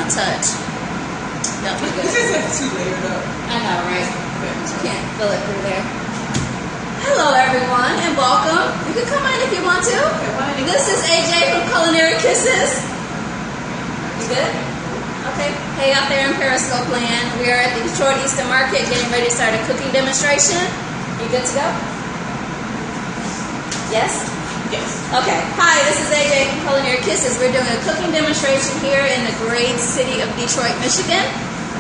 touch. That'll be good. This is too layered up. I know, right? You can't feel it through there. Hello, everyone, and welcome. You can come in if you want to. This is AJ from Culinary Kisses. You good? Okay. Hey, out there in Periscope land, we are at the Detroit Eastern Market getting ready to start a cooking demonstration. You good to go? Yes? Yes. Okay. Hi, this is AJ from Culinary Kisses. We're doing a cooking demonstration here in the great city of Detroit, Michigan.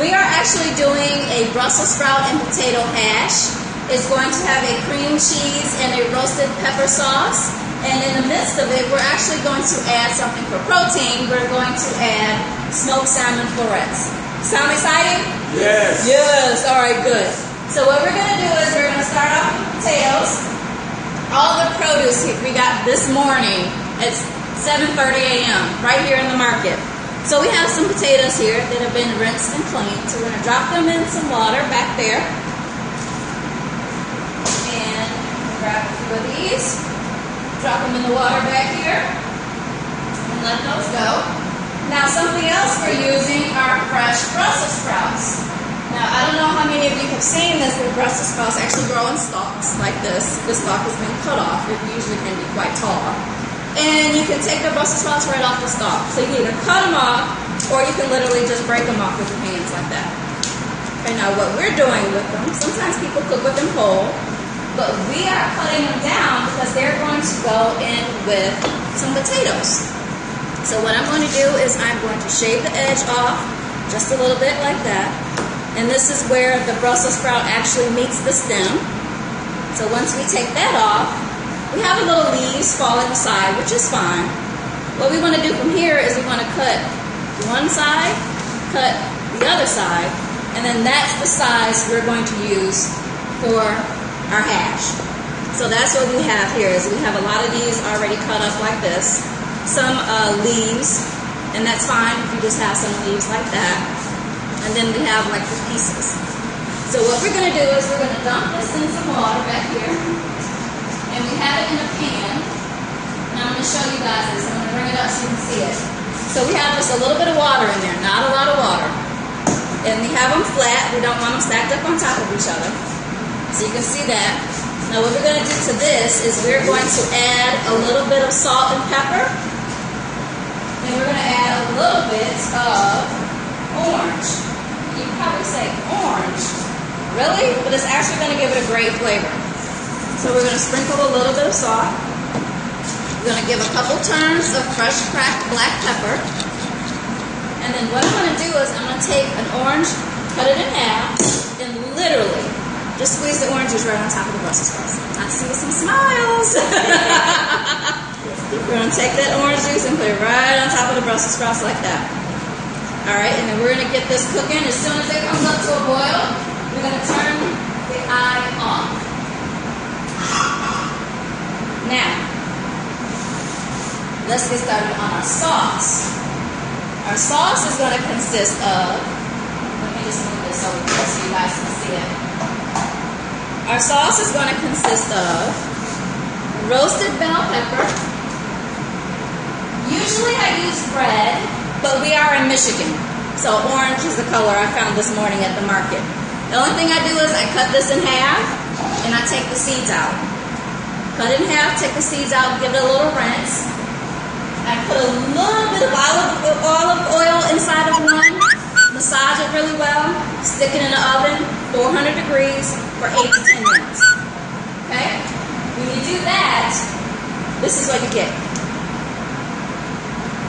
We are actually doing a Brussels sprout and potato hash. It's going to have a cream cheese and a roasted pepper sauce. And in the midst of it, we're actually going to add something for protein. We're going to add smoked salmon florets. Sound exciting? Yes. Yes. All right, good. So what we're going to do is we're going to start off with potatoes. All the produce we got this morning at 7:30 a.m. right here in the market. So we have some potatoes here that have been rinsed and cleaned. So we're going to drop them in some water back there. And grab a few of these. Drop them in the water back here. And let those go. Now something else we're using are fresh Brussels sprouts. Now, I don't know how many of you have seen this, but Brussels sprouts actually grow in stalks like this. This stalk has been cut off. It usually can be quite tall. And you can take the Brussels sprouts right off the stalk. So you can either cut them off, or you can literally just break them off with your hands like that. Okay, now what we're doing with them, sometimes people cook with them whole, but we are cutting them down because they're going to go in with some potatoes. So what I'm going to do is I'm going to shave the edge off just a little bit like that. And this is where the Brussels sprout actually meets the stem. So once we take that off, we have a little leaves falling aside, which is fine. What we want to do from here is we want to cut one side, cut the other side, and then that's the size we're going to use for our hash. So that's what we have here is we have a lot of these already cut up like this. Some leaves, and that's fine if you just have some leaves like that. And then we have like the pieces. So what we're going to do is we're going to dump this in some water back here. And we have it in a pan. And I'm going to show you guys this. I'm going to bring it up so you can see it. So we have just a little bit of water in there, not a lot of water. And we have them flat. We don't want them stacked up on top of each other. So you can see that. Now what we're going to do to this is we're going to add a little bit of salt and pepper. And we're going to add a little bit of orange. You probably say orange. Really? But it's actually going to give it a great flavor. So we're going to sprinkle a little bit of salt. We're going to give a couple turns of fresh cracked black pepper. And then what I'm going to do is I'm going to take an orange, cut it in half, and literally just squeeze the orange juice right on top of the Brussels sprouts. I see some smiles. We're going to take that orange juice and put it right on top of the Brussels sprouts like that. Alright, and then we're going to get this cooking. As soon as it comes up to a boil, we're going to turn the eye off. Now, let's get started on our sauce. Our sauce is going to consist of, let me just move this over here so you guys can see it. Our sauce is going to consist of roasted bell pepper. Usually I use red, but we are in Michigan, so orange is the color I found this morning at the market. The only thing I do is I cut this in half, and I take the seeds out. Cut it in half, take the seeds out, give it a little rinse. I put a little bit of olive oil inside of one, massage it really well, stick it in the oven, 400 degrees for 8 to 10 minutes. Okay? When you do that, this is what you get.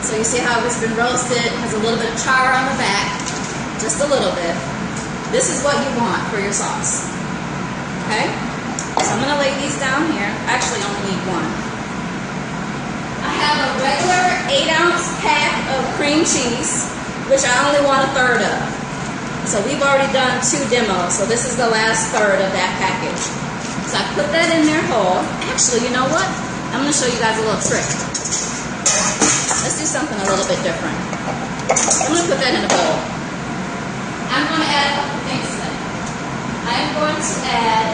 So you see how it's been roasted, has a little bit of char on the back, just a little bit. This is what you want for your sauce. Okay? So I'm going to lay these down here. I actually only need one. I have a regular 8-ounce pack of cream cheese, which I only want a third of. So we've already done 2 demos, so this is the last third of that package. So I put that in there whole. Actually, you know what? I'm going to show you guys a little trick. Let's do something a little bit different. I'm going to put that in a bowl. I'm going to add a couple things to it. I'm going to add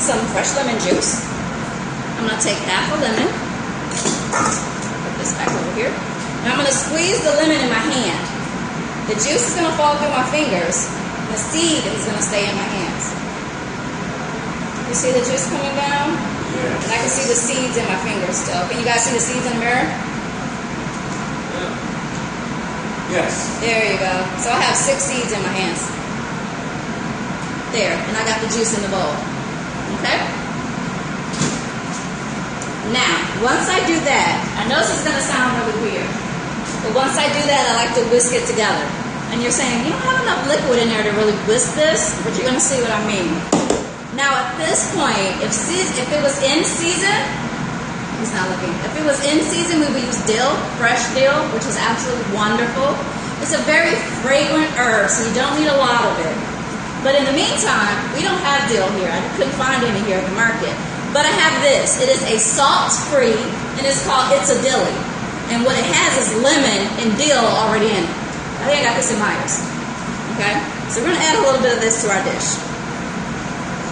some fresh lemon juice. I'm going to take half a lemon, put this back over here. Now I'm going to squeeze the lemon in my hand. The juice is going to fall through my fingers. The seed is going to stay in my hands. You see the juice coming down? Yes. And I can see the seeds in my fingers still. Can you guys see the seeds in the mirror? Yes. There you go. So I have 6 seeds in my hands. There. And I got the juice in the bowl. Okay? Now, once I do that, I know this is going to sound really weird, but once I do that, I like to whisk it together. And you're saying, you don't have enough liquid in there to really whisk this, but you're going to see what I mean. Now, at this point, if it was in season, he's not looking. If it was in season, we would use dill, fresh dill, which is absolutely wonderful. It's a very fragrant herb, so you don't need a lot of it. But in the meantime, we don't have dill here. I couldn't find any here at the market. But I have this. It is a salt-free, and it's called It's a Dilly. And what it has is lemon and dill already in it. I think I got this in Myers. Okay? So we're going to add a little bit of this to our dish.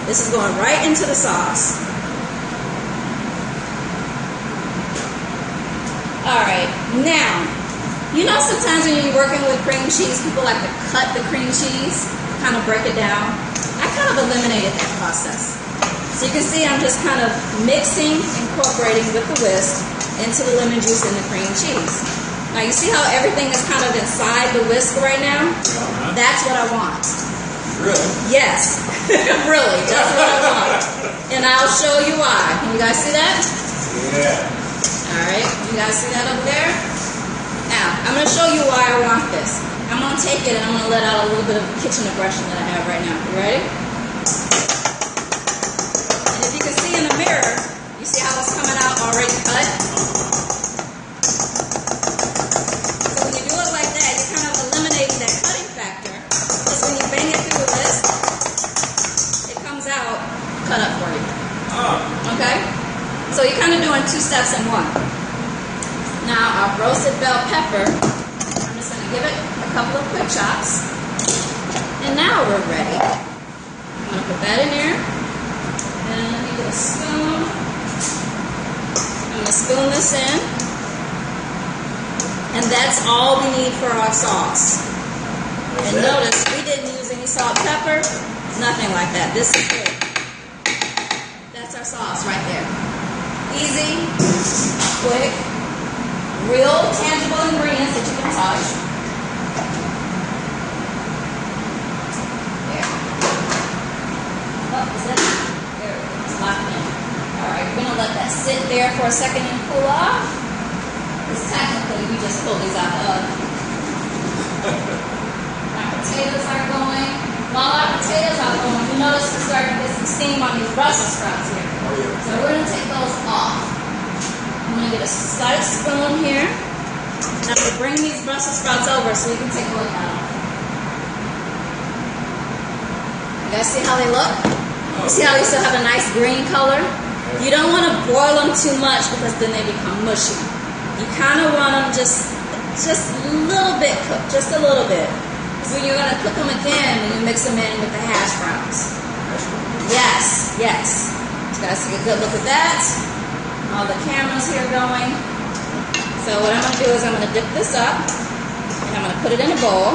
This is going right into the sauce. Alright, now, you know sometimes when you're working with cream cheese, people like to cut the cream cheese, kind of break it down. I kind of eliminated that process. So you can see I'm just kind of mixing, incorporating with the whisk into the lemon juice and the cream cheese. Now you see how everything is kind of inside the whisk right now? That's what I want. Really? Yes. Really, that's what I want. And I'll show you why. Can you guys see that? Yeah. Alright, you guys see that over there? Now, I'm going to show you why I want this. I'm going to take it and I'm going to let out a little bit of kitchen aggression that I have right now. You ready? And if you can see in the mirror, you see how it's coming out already cut? So when you do it like that, you're kind of eliminating that cutting factor. Because when you bang it through the whisk, it comes out cut up for you. Okay? So you're kind of doing 2 steps in one. Now our roasted bell pepper, I'm just going to give it a couple of quick chops. And now we're ready. I'm going to put that in there. And let me get a spoon. I'm going to spoon this in. And that's all we need for our sauce. And notice we didn't use any salt, pepper, nothing like that. This is it. That's our sauce right there. Easy, quick, real tangible ingredients that you can touch. There. Oh, is that? There it is. It's locked in. Alright, we're going to let that sit there for a second and cool off. Because technically we just pulled these out of the oven. Our potatoes are going. While our potatoes are going, you notice we're starting to get some steam on these Brussels sprouts here. Oh, yeah. So we're going to take those off. I'm going to get a slight spoon here. Now to bring these Brussels sprouts over so you can take a look at them. You guys see how they look? You see how they still have a nice green color? You don't want to boil them too much because then they become mushy. You kind of want them just a little bit cooked, just a little bit. So when you're going to cook them again, when you mix them in with the hash browns. Yes, yes. You guys take a good look at that. All the cameras here going. So what I'm going to do is I'm going to dip this up, and I'm going to put it in a bowl.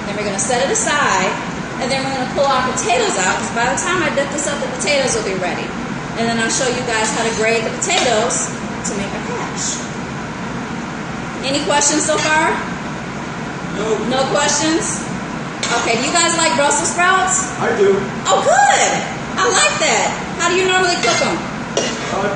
Then we're going to set it aside, and then we're going to pull our potatoes out, because by the time I dip this up, the potatoes will be ready. And then I'll show you guys how to grate the potatoes to make a hash. Any questions so far? No. No questions? Okay, do you guys like Brussels sprouts? I do. Oh, good! I like that. How do you normally cook them?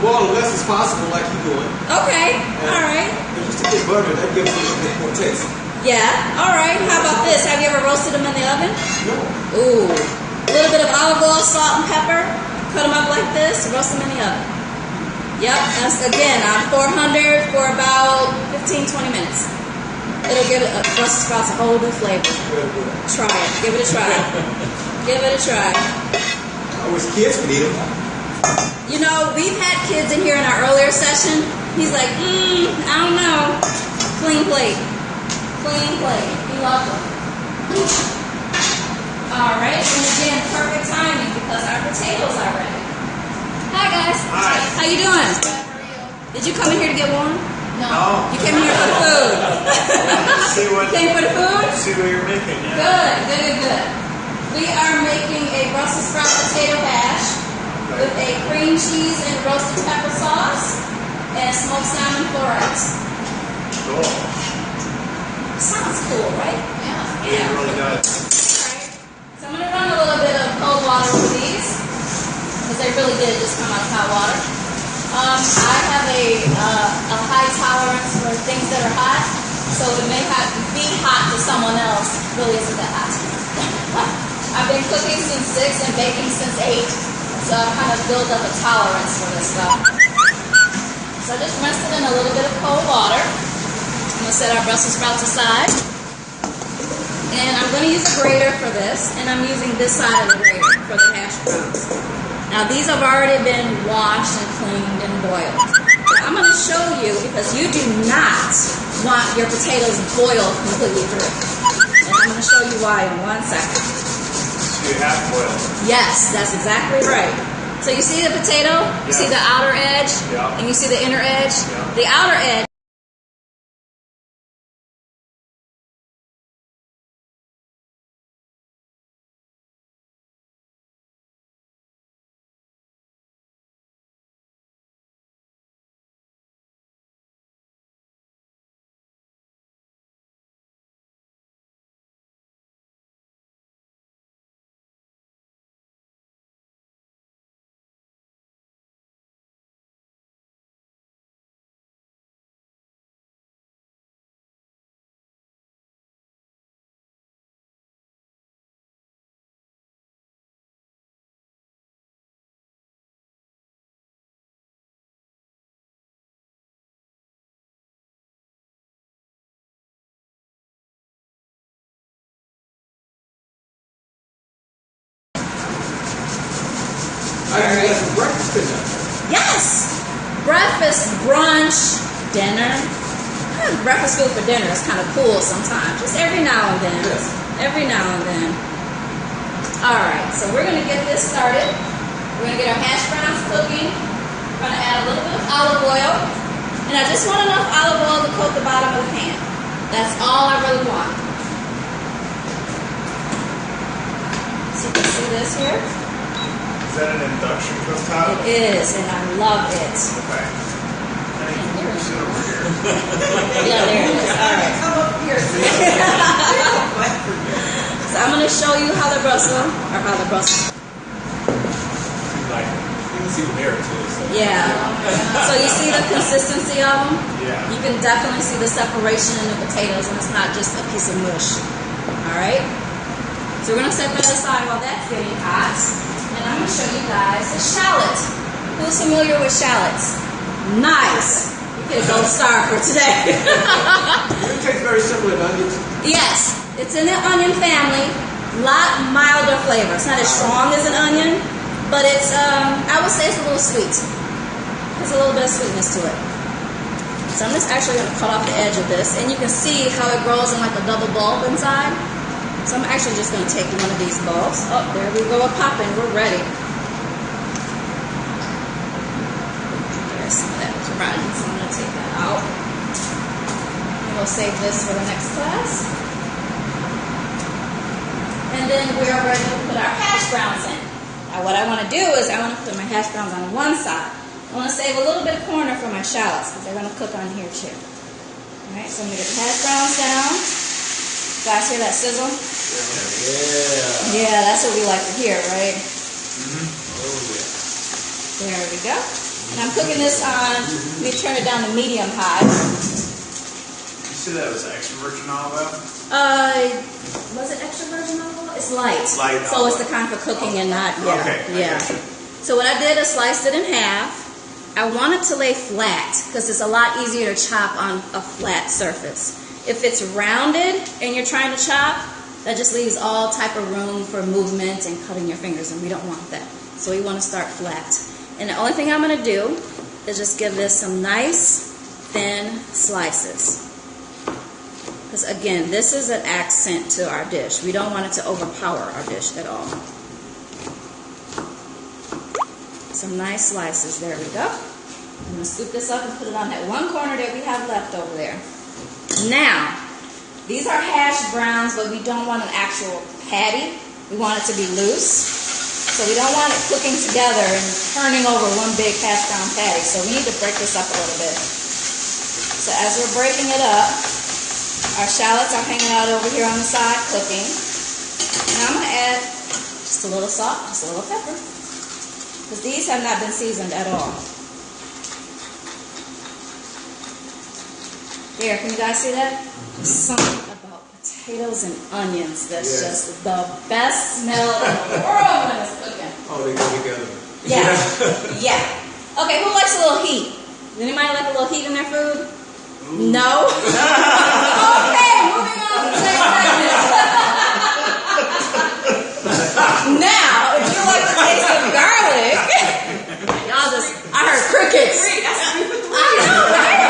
Well, the less as possible, like you doing. Okay, all right. Just to get butter, that gives it a bit more taste. Yeah, all right. How about this? Have you ever roasted them in the oven? No. Ooh. A little bit of olive oil, salt, and pepper. Cut them up like this. Roast them in the oven. Yep. That's, again, on 400 for about 15-20 minutes. It'll give it Brussels sprouts a whole new flavor. Try it. Give it a try. Give it a try. I wish kids could eat them. You know, we've had kids in here in our earlier session. He's like, I don't know. Clean plate. Clean plate. He loved them. All right. And again, perfect timing because our potatoes are ready. Hi, guys. Hi. How you doing? Did you come in here to get warm? No. You came here for the food. You came for the food? See what you're making, yeah. Good. We are making a Brussels sprout potato hash with a cream cheese and roasted pepper sauce and smoked salmon florets. Cool. Sounds cool, right? Yeah. It really does. Alright. So I'm going to run a little bit of cold water over these because they really did just come out of hot water. I have a high tolerance for things that are hot, so it may be hot to someone else. It really isn't that hot. I've been cooking since 6 and baking since 8, so I've kind of built up a tolerance for this stuff. So I just rinsed it in a little bit of cold water. I'm going to set our Brussels sprouts aside. And I'm going to use a grater for this, and I'm using this side of the grater for the hash browns. Now these have already been washed and cleaned and boiled. Now I'm going to show you because you do not want your potatoes boiled completely through. And I'm going to show you why in 1 second. So you have boiled. Yes, that's exactly right. So you see the potato, you see the outer edge, and you see the inner edge. The outer edge I had some breakfast tonight. Yes! Breakfast, brunch, dinner. Breakfast food for dinner is kind of cool sometimes. Just every now and then. Yes. Every now and then. Alright, so we're going to get this started. We're going to get our hash browns cooking. We're going to add a little bit of olive oil. And I just want enough olive oil to coat the bottom of the pan. That's all I really want. So you can see this here. Is that an induction cooktop? It is, and I love it. Okay. Sit over here. Yeah, there it is. All right. Come up here. So I'm going to show you how the Brussels. Like, you can see the mirror too. So. Yeah. So you see the consistency of them? Yeah. You can definitely see the separation in the potatoes, and it's not just a piece of mush. All right. So we're going to set that aside while that's getting hot. And I'm going to show you guys the shallot. Who's familiar with shallots? Nice. You get a gold star for today. It tastes very similar to onions. Yes, it's in the onion family. Lot milder flavor. It's not as strong as an onion, but it's, I would say it's a little sweet. There's a little bit of sweetness to it. So I'm just actually going to cut off the edge of this, and you can see how it grows in like a double bulb inside. So I'm actually just going to take one of these bulbs. Oh, there we go, popping. We're ready. There's some of that was rotten, so I'm going to take that out. And we'll save this for the next class. And then we are ready to put our hash browns in. Now what I want to do is I want to put my hash browns on one side. I want to save a little bit of corner for my shallots because they're going to cook on here too. Alright, so I'm going to get the hash browns down. You guys hear that sizzle? Yeah. Yeah, that's what we like to hear, right? Oh, yeah. There we go. And I'm cooking this on, let me turn it down to medium high. You said that was extra virgin olive oil? Was it extra virgin olive oil? It's light. Light so olive it's the kind for cooking and not, yeah. Okay, yeah. So what I did is sliced it in half. I want it to lay flat because it's a lot easier to chop on a flat surface. If it's rounded and you're trying to chop, that just leaves all type of room for movement and cutting your fingers, and we don't want that. So we want to start flat. And the only thing I'm going to do is just give this some nice thin slices. Because again, this is an accent to our dish. We don't want it to overpower our dish at all. Some nice slices. There we go. I'm going to scoop this up and put it on that one corner that we have left over there. Now, these are hash browns, but we don't want an actual patty. We want it to be loose. So we don't want it cooking together and turning over one big hash brown patty. So we need to break this up a little bit. So as we're breaking it up, our shallots are hanging out over here on the side cooking. Now I'm going to add just a little salt, just a little pepper. Because these have not been seasoned at all. There, can you guys see that? There's something about potatoes and onions that's just the best smell in the world when it's cooking. Oh, they go together. Yeah. Yeah. Okay, who likes a little heat? Does anybody like a little heat in their food? Ooh. No? Okay, moving on to the next segment. Now, if you like the taste of garlic, y'all just, I heard crickets. I know, right?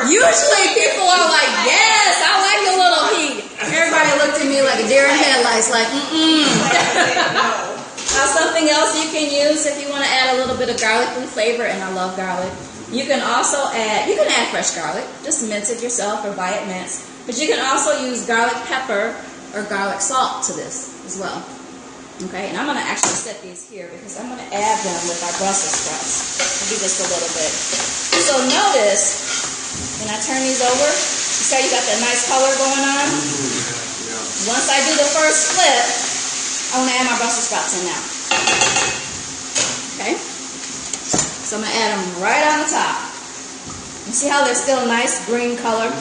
Usually people are like, yes, I like a little heat. Everybody looked at me like a deer in headlights, like, Now something else you can use if you want to add a little bit of garlicky flavor, and I love garlic. You can also add fresh garlic, just mince it yourself or buy it minced. But you can also use garlic pepper or garlic salt to this as well. Okay, and I'm going to actually set these here because I'm going to add them with our Brussels sprouts. Maybe just a little bit. So notice, when I turn these over, you see you got that nice color going on? Once I do the first flip, I want to add my Brussels sprouts in now. Okay? So I'm going to add them right on the top. You see how they're still nice green color?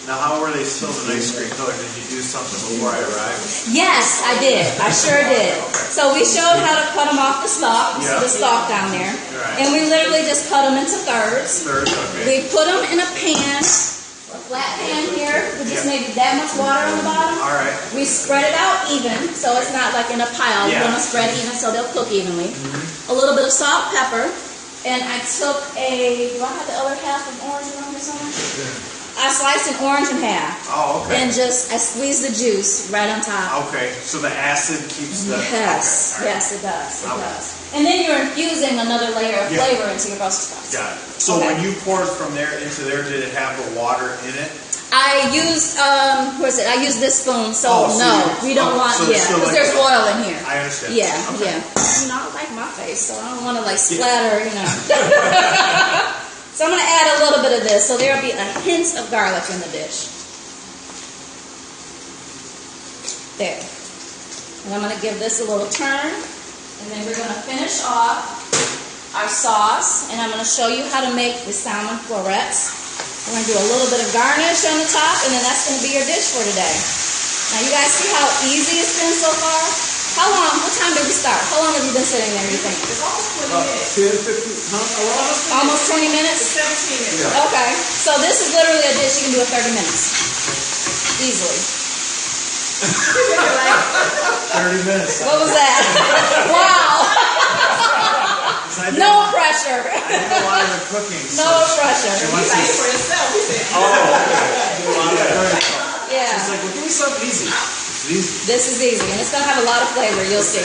Now, how were they still the nice green color? Did you do something before I arrived? Yes, I did. I sure did. So we showed how to cut them off the stalk, the stalk down there. Right. And we literally just cut them into thirds. Okay. We put them in a pan, a flat pan here, with just maybe that much water on the bottom. All right. We spread it out even, so it's not like in a pile. We want to spread even so they'll cook evenly. A little bit of salt, pepper, and I took do I have the other half of orange around here somewhere? Yeah. I sliced an orange in half. Oh, okay. And I squeezed the juice right on top. Okay, so the acid keeps the... Yes, okay. Yes, it does. It does. And then you're infusing another layer of flavor into your Brussels sprouts. Got it. So when you poured from there into there, did it have the water in it? I used, I used this spoon, so we don't want, because like there's oil in here. I understand. Yeah. You know, I like my face, so I don't want to like splatter, So I'm going to add a little bit of this, so there'll be a hint of garlic in the dish. There. And I'm going to give this a little turn, and then we're going to finish off our sauce, and I'm going to show you how to make the salmon florets. We're going to do a little bit of garnish on the top, and then that's going to be your dish for today. Now, you guys see how easy it's been so far? How long? What time did we start? How long have you been sitting there, you think? It's almost 20 minutes. 10, 15, almost 20 minutes? 17 minutes. Okay. So this is literally a dish you can do in 30 minutes. Easily. 30 minutes. What was that? Wow. No pressure. I do a lot of the cooking. No pressure. You like it for yourself, he said. Oh, okay. Do a lot of it. Yeah. It's like, well, give me something easy. It's easy. This is easy, and it's going to have a lot of flavor, you'll see.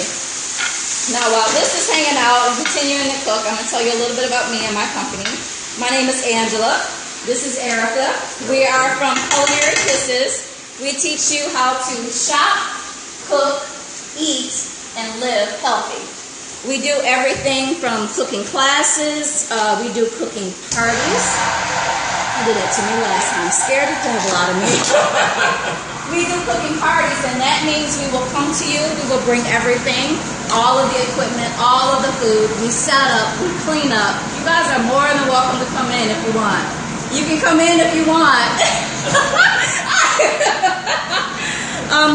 Now, while this is hanging out and continuing to cook, I'm going to tell you a little bit about me and my company. My name is Angela. This is Erica. We are from Culinary Kisses. We teach you how to shop, cook, eat, and live healthy. We do everything from cooking classes. We do cooking parties. You did it to me last time. Scared the devil out of me. We do cooking parties, and that means we will come to you. We will bring everything, all of the equipment, all of the food. We set up, we clean up. You guys are more than welcome to come in if you want. You can come in if you want.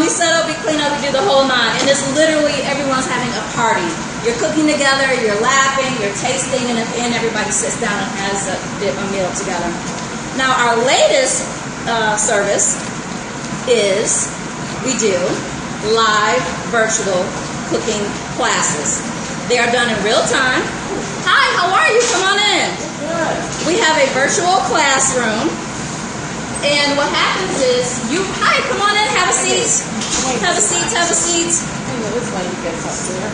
We set up, we clean up, we do the whole nine. And it's literally everyone's having a party. You're cooking together, you're laughing, you're tasting, and at the end everybody sits down and has a meal together. Now our latest service is we do live virtual cooking classes. They are done in real time. Hi, how are you? Come on in. Good. We have a virtual classroom. And what happens is, hi, come on in, have a seat. Have a seat, have a seat. This lady gets up there.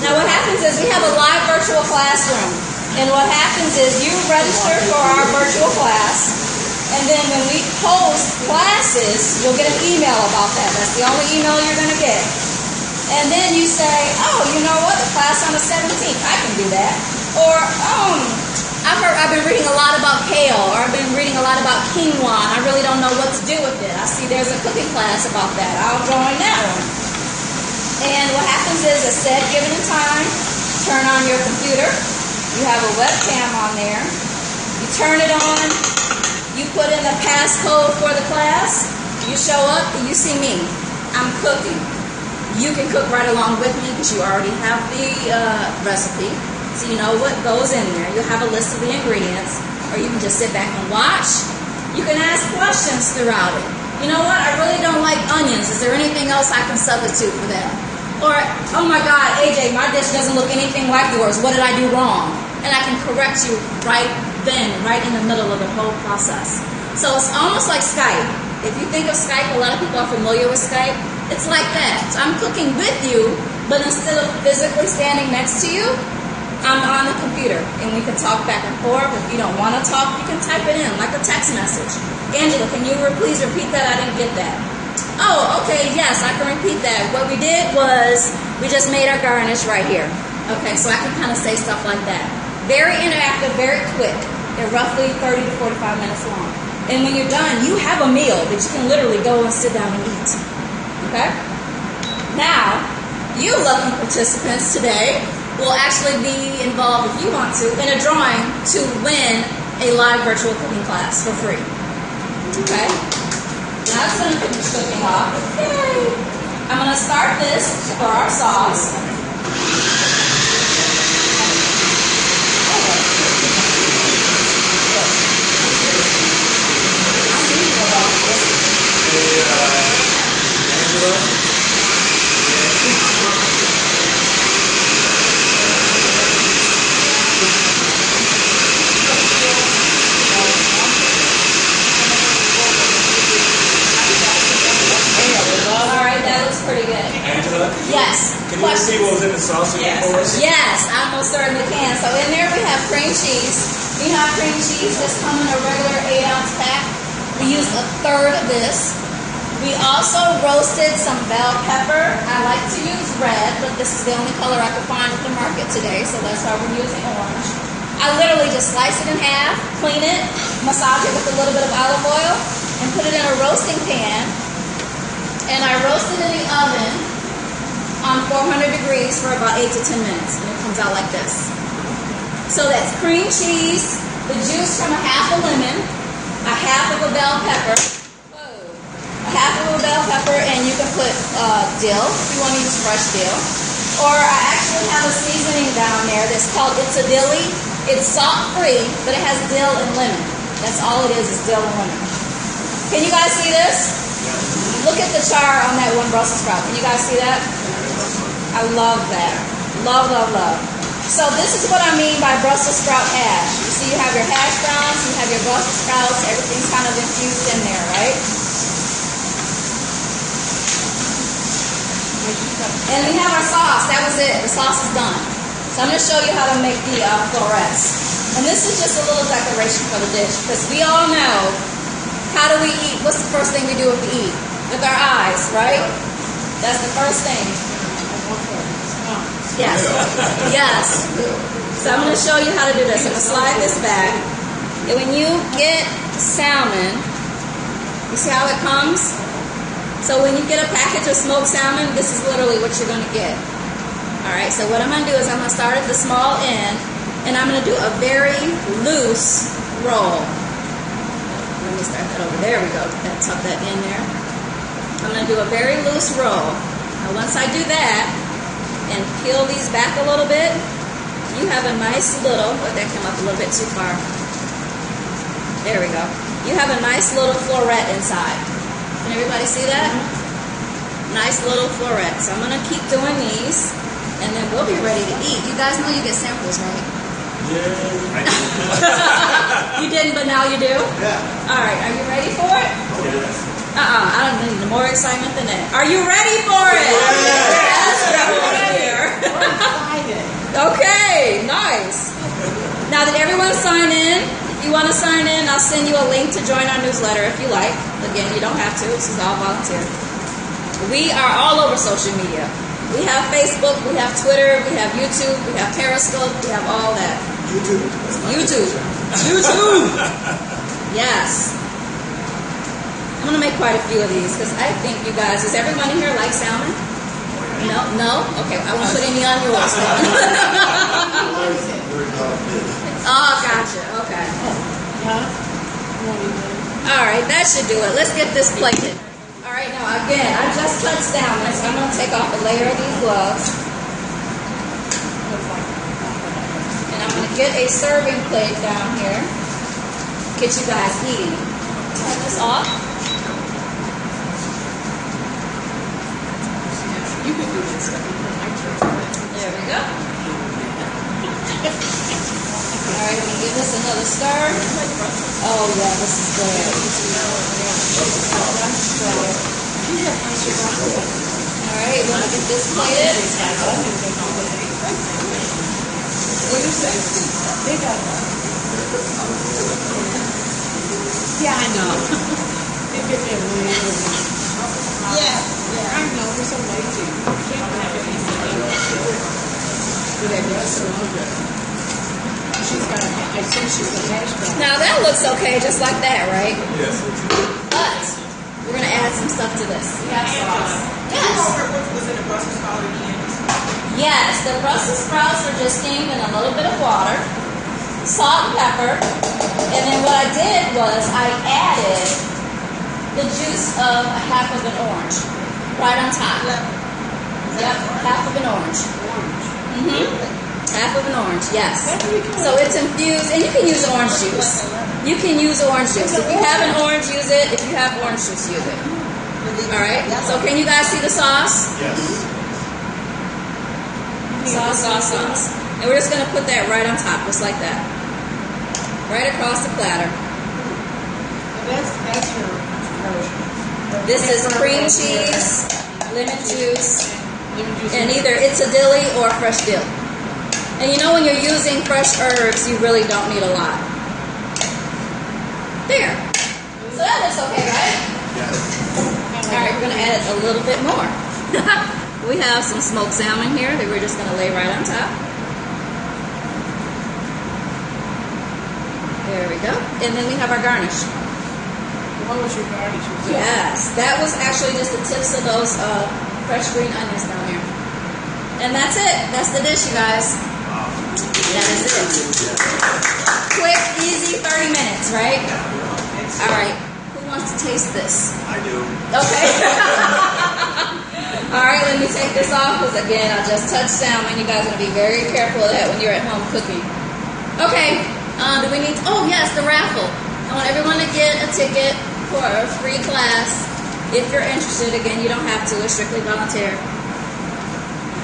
Now what happens is we have a live virtual classroom. And what happens is you register for our virtual class, and then when we post classes, you'll get an email about that. That's the only email you're going to get. And then you say, oh, you know what, the class on the 17th, I can do that. Or, I've been reading a lot about kale, or I've been reading a lot about quinoa, and I really don't know what to do with it. I see there's a cooking class about that. I'll join that one. And what happens is, instead, given a time, turn on your computer. You have a webcam on there. You turn it on. You put in the passcode for the class. You show up and you see me. I'm cooking. You can cook right along with me because you already have the recipe. So you know what goes in there. You'll have a list of the ingredients. Or you can just sit back and watch. You can ask questions throughout it. You know what? I really don't like onions. Is there anything else I can substitute for that? Or, oh my God, AJ, my dish doesn't look anything like yours. What did I do wrong? And I can correct you right then, right in the middle of the whole process. So it's almost like Skype. If you think of Skype, a lot of people are familiar with Skype. It's like that. So I'm cooking with you, but instead of physically standing next to you, I'm on the computer, and we can talk back and forth. If you don't want to talk, you can type it in, like a text message. Angela, can you please repeat that? I didn't get that. Oh, okay, yes, I can repeat that. What we did was we just made our garnish right here. Okay, so I can kind of say stuff like that. Very interactive, very quick. They're roughly 30 to 45 minutes long. And when you're done, you have a meal that you can literally go and sit down and eat. Okay? Now, you lucky participants today will actually be involved, if you want to, in a drawing to win a live virtual cooking class for free. Okay? Now it's going to finish cooking off. Yay! I'm going to start this for our sauce. Pretty good. Angela? Yes. Can you see what was in the sausage for us? Yes, I most certainly can. So in there we have cream cheese. We have cream cheese that's come in a regular 8-ounce pack. We used a third of this. We also roasted some bell pepper. I like to use red, but this is the only color I could find at the market today, so that's why we're using orange. I literally just slice it in half, clean it, massage it with a little bit of olive oil, and put it in a roasting pan. And I roast it in the oven on 400 degrees for about 8 to 10 minutes. And it comes out like this. So that's cream cheese, the juice from a half a lemon, a half of a bell pepper, and you can put dill if you want to use fresh dill. Or I actually have a seasoning down there that's called It's a Dilly. It's salt-free, but it has dill and lemon. That's all it is dill and lemon. Can you guys see this? Look at the char on that one Brussels sprout. Can you guys see that? I love that. Love, love, love. So this is what I mean by Brussels sprout hash. You see you have your hash browns, you have your Brussels sprouts, everything's kind of infused in there, right? And we have our sauce. That was it. The sauce is done. So I'm going to show you how to make the florets. And this is just a little decoration for the dish, because we all know, how do we eat? What's the first thing we do if we eat? With our eyes, right? That's the first thing. Yes. Yes. So I'm going to show you how to do this. I'm going to slide this back. And when you get salmon, you see how it comes? So when you get a package of smoked salmon, this is literally what you're going to get. Alright, so what I'm going to do is I'm going to start at the small end, and I'm going to do a very loose roll. Let me start that over. There we go. Tuck that in there. I'm going to do a very loose roll. Now once I do that and peel these back a little bit, you have a nice little, oh, that came up a little bit too far. There we go. You have a nice little floret inside. Can everybody see that? Nice little floret. So I'm going to keep doing these, and then we'll be ready to eat. You guys know you get samples, right? Yeah. You didn't, but now you do? Yeah. All right, are you ready for it? Yes. I don't need more excitement than that. Are you ready for it? Yes. Yes. Okay, nice. Now did everyone sign in? If you want to sign in, I'll send you a link to join our newsletter if you like. Again, you don't have to. This is all volunteer. We are all over social media. We have Facebook, we have Twitter, we have YouTube, we have Periscope, we have all that. YouTube. Yes. I'm going to make quite a few of these because I think you guys, does everyone in here like salmon? No? No? Okay, I won't put any on yours. Oh, gotcha. Okay. All right, that should do it. Let's get this plated. All right, now again, I just touched down this. I'm going to take off a layer of these gloves. And I'm going to get a serving plate down here. Get you guys eating. Turn this off. You can do this. There we go. All right, we give this another stir. Oh yeah, this is good. All right, want to get this plated? What do you say? They got one. Yeah, I know. They get their wings. Yeah, I know. We're so lazy. She's got I think she's a hash brown. Now that looks okay, just like that, right? Yes. But we're gonna add some stuff to this. We have sauce. Yes. Was it a Brussels sprout again? Yes, the Brussels sprouts are just steamed in a little bit of water, salt and pepper, and then what I did was I added the juice of a half of an orange right on top. Yep, half of an orange. Half of an orange, yes. So it's infused, and you can use orange juice. You can use orange juice. If you have an orange, use it. If you have orange juice, use it. All right. So can you guys see the sauce? Yes. Sauce. And we're just going to put that right on top, just like that. Right across the platter. That's your This is cream cheese, lemon juice, and either it's a dilly or fresh dill. And you know when you're using fresh herbs, you really don't need a lot. There. So that looks okay, right? Yes. All right, we're going to add a little bit more. We have some smoked salmon here that we're just going to lay right on top. There we go. And then we have our garnish. What was your garnish? Yes, that was actually just the tips of those fresh green onions down here. And that's it. That's the dish, you guys. That is it. Quick, easy, 30 minutes, right? All right. Who wants to taste this? I do. Okay. All right, let me take this off because, again, I just touched salmon. You guys are going to be very careful of that when you're at home cooking. Okay. Do we need to, oh, yes, the raffle. I want everyone to get a ticket for a free class. If you're interested, again, you don't have to. It's strictly volunteer.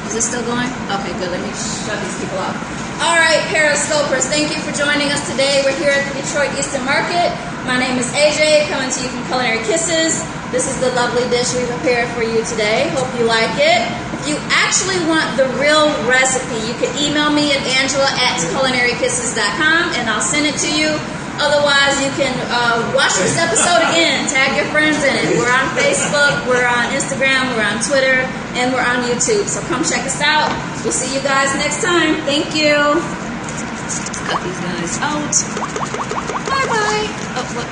Is this still going? Okay, good. Let me shut these people off. All right, Periscopers, thank you for joining us today. We're here at the Detroit Eastern Market. My name is AJ, coming to you from Culinary Kisses. This is the lovely dish we prepared for you today. Hope you like it. If you actually want the real recipe, you can email me at angela@culinarykisses.com and I'll send it to you. Otherwise, you can watch this episode again. Tag your friends in it. We're on Facebook, we're on Instagram, we're on Twitter, and we're on YouTube. So come check us out. We'll see you guys next time. Thank you. Cut these guys out. Bye-bye. Oh, look.